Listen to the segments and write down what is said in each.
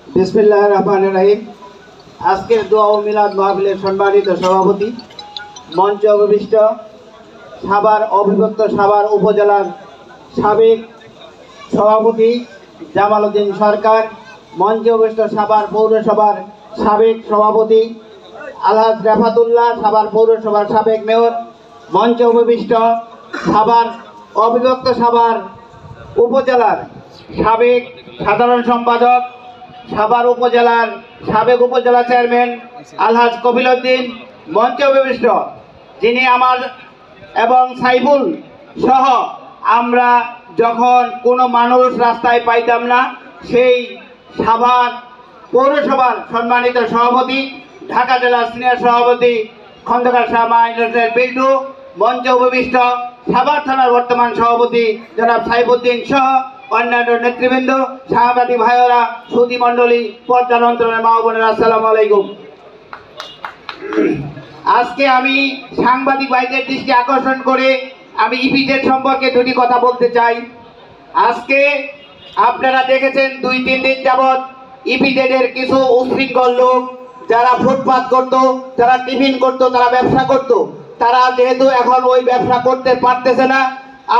বিসমিল্লাহির রহমানির রহিম। আজকের দোয়া ও মিলাদ মাহফিলের সম্মানিত সভাপতি, মঞ্চে উপবিষ্ট সাভার অবিভক্ত সাভার উপজেলার সাবেক সভাপতি জামাল উদ্দিন সরকার, মঞ্চে উপবিষ্ট সাভার পৌরসভার সাবেক সভাপতি আলহাজ রেফাতুল্লাহ, সাভার পৌরসভার সাবেক মেয়র, মঞ্চে উপবিষ্ট সাভার অবিভক্ত সাভার উপজেলার সাবেক সাধারণ সম্পাদক, সাভার উপজেলার সাবেক উপজেলা চেয়ারম্যান আলহাজ কবিল উদ্দিন, মঞ্চে উপবিষ্ট যিনি আমার এবং সাইফুল সহ আমরা যখন কোনো মানুষ রাস্তায় পাইতাম না, সেই সাভার পৌরসভার সম্মানিত সভাপতি, ঢাকা জেলার সিনিয়র সভাপতি খন্দকার শাহ মাইনুদ্দিন বিল্টু, মঞ্চে উপবিষ্ট সাভার থানার বর্তমান সভাপতি জনাব সাইফুদ্দিন সহ অন্যান্য নেতৃবৃন্দ, সাংবাদিক ভাইয়েরা, সুধী মণ্ডলী, পর্দার অন্তরের মা বোনেরা, আসসালামু আলাইকুম। আজকে আমি সাংবাদিক ভাইদের দৃষ্টি আকর্ষণ করে আমি ইপিজেড সম্পর্কে দুটি কথা বলতে চাই। আজকে আপনারা দেখেছেন 2-3 দিন যাবৎ ইপিজেডের কিছু উশৃঙ্খল লোক যারা ফুটপাত করতো, যারা টিফিন করতো, তারা ব্যবসা করতো, তারা যেহেতু এখন ওই ব্যবসা করতে পারতেছে না,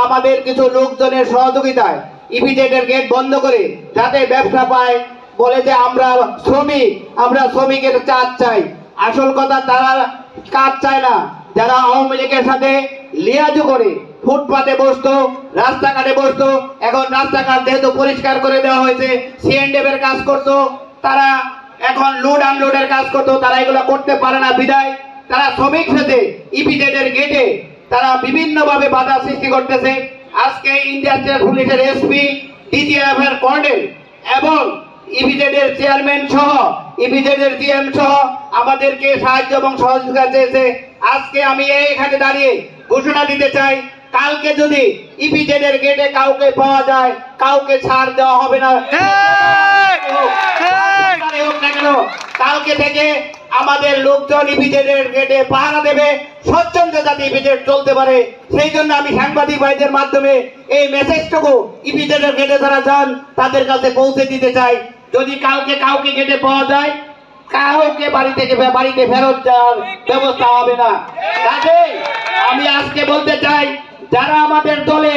আমাদের কিছু লোকজনের সহযোগিতায় ইপিজেডের গেট বন্ধ করে যাতে ব্যবসা পায়, বলে যে আমরা শ্রমিকের কাজ চাই। আসল কথা, তারা কাজ চায় না। যারা আওয়ামী লীগের সাথে লিয়াজু করে ফুটপাতে বসতো, রাস্তাঘাটে বসতো, এখন রাস্তাঘাট যেহেতু পরিষ্কার করে দেওয়া হয়েছে, সিএনডিএফ এর কাজ করতো, তারা এখন লোড আনলোডের কাজ করতো, তারা এগুলো করতে পারে না বিদায় তারা শ্রমিক সাথে ইপিজেড এর গেটে তারা বিভিন্নভাবে বাধা সৃষ্টি করতেছে। আজকে ইন্ডাস্ট্রিয়াল পুলিশের এসপি, ডিজিএফ এর কর্নেল এবং ইপিজেড এর চেয়ারম্যান সহ ইপিজেড এর জিএম সহ আমাদেরকে সাহায্য এবং সহযোগিতা চেয়েছে। আজকে আমি এখানে দাঁড়িয়ে ঘোষণা দিতে চাই, কালকে যদি ইপিজেড এর গেটে কাউকে পাওয়া যায়, কাউকে ছাড় দেওয়া হবে না। কালকে থেকে আমাদের লোকজন ইপিজেড এর গেটে পাহারা দেবে, স্বচ্ছন্দে যাতে ইপিজেড চলতে পারে, সেই জন্য আমি সাংবাদিক ভাইদের মাধ্যমে এই মেসেজটুকু ইপিজেড এর গেটে যারা যান তাদের কাছে পৌঁছে দিতে চাই। যদি কালকে কাউকে গেটে পাওয়া যায়, কাউকে বাড়িতে ফেরত যাওয়ার ব্যবস্থা হবে না। কাজেই আমি আজকে বলতে চাই, যারা আমাদের দলে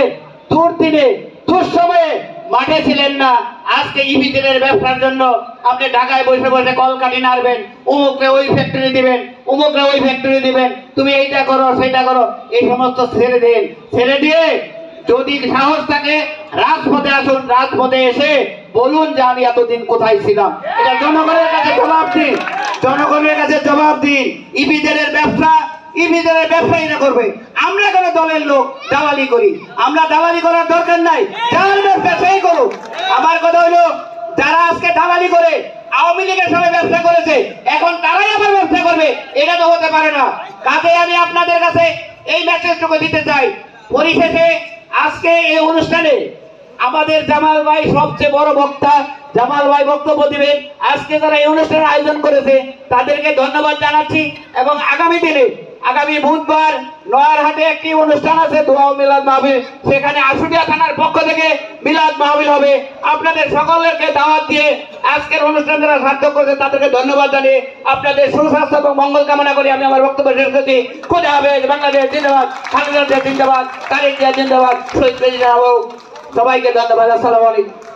দুর্দিনে দুঃসময়ে মাঠে ছিলেন না, আজকে ইপিজেডের ব্যবসার জন্য আপনি ঢাকায় বসে বসে কলকাঠি নাড়বেন, অমুকরে ওই ফ্যাক্টরি দিবেন, অমুকরে ওই ফ্যাক্টরি দিবেন, তুমি এইটা করো সেটা করো, এই সমস্ত ছেড়ে দিন। ছেড়ে দিয়ে যদি সাহস থাকে রাজপথে আসুন, রাজপথে এসে বলুন যে আমি এতদিন কোথায় ছিলাম। এটা জনগণের কাছে জবাব দিন, জনগণের কাছে জবাব দিন। ইপিজেডের ব্যবসা ইপিজেডের ব্যবসায়ীরা করবে, আমরা কোনো দলের লোক দালালি করি, আমরা দালালি করার দরকার নাই, যার ব্যবসা সেই করুক। আমার কথা হইলো, যারা আজকে দালালি করে আওয়ামী লীগের সঙ্গে ব্যবসা করেছে, এখন তারাই আবার ব্যবসা করবে, এটা তো হতে পারে না। কাজে আমি আপনাদের কাছে এই মেসেজটুকু দিতে চাই। পরিশেষে আজকে এই অনুষ্ঠানে আমাদের জামাল ভাই সবচেয়ে বড় বক্তা, জামাল ভাই বক্তব্য দিবেন। আজকে যারা এই অনুষ্ঠানের আয়োজন করেছে তাদেরকে ধন্যবাদ জানাচ্ছি এবং আগামী দিনে, আগামী বুধবার নয়ারহাটে একটি অনুষ্ঠান আছে, দোয়া ও মিলাদ মাহফিল, সেখানে আশুলিয়া থানার পক্ষ থেকে মিলাদ মাহফিল হবে। আপনাদের সকলকে দাওয়াত দিয়ে আজকের অনুষ্ঠান যারা সার্থক করেছে তাদেরকে ধন্যবাদ জানিয়ে আপনাদের সুস্বাস্থ্য এবং মঙ্গল কামনা করি আমি আমার বক্তব্য শেষ করছি। খোদা হাফেজ। বাংলাদেশ জিন্দাবাদ, খালেদা জিয়া জিন্দাবাদ, তারেক জিয়া জিন্দাবাদ, শহীদ প্রেসিডেন্ট সবাইকে ধন্যবাদ। আসসালামু আলাইকুম।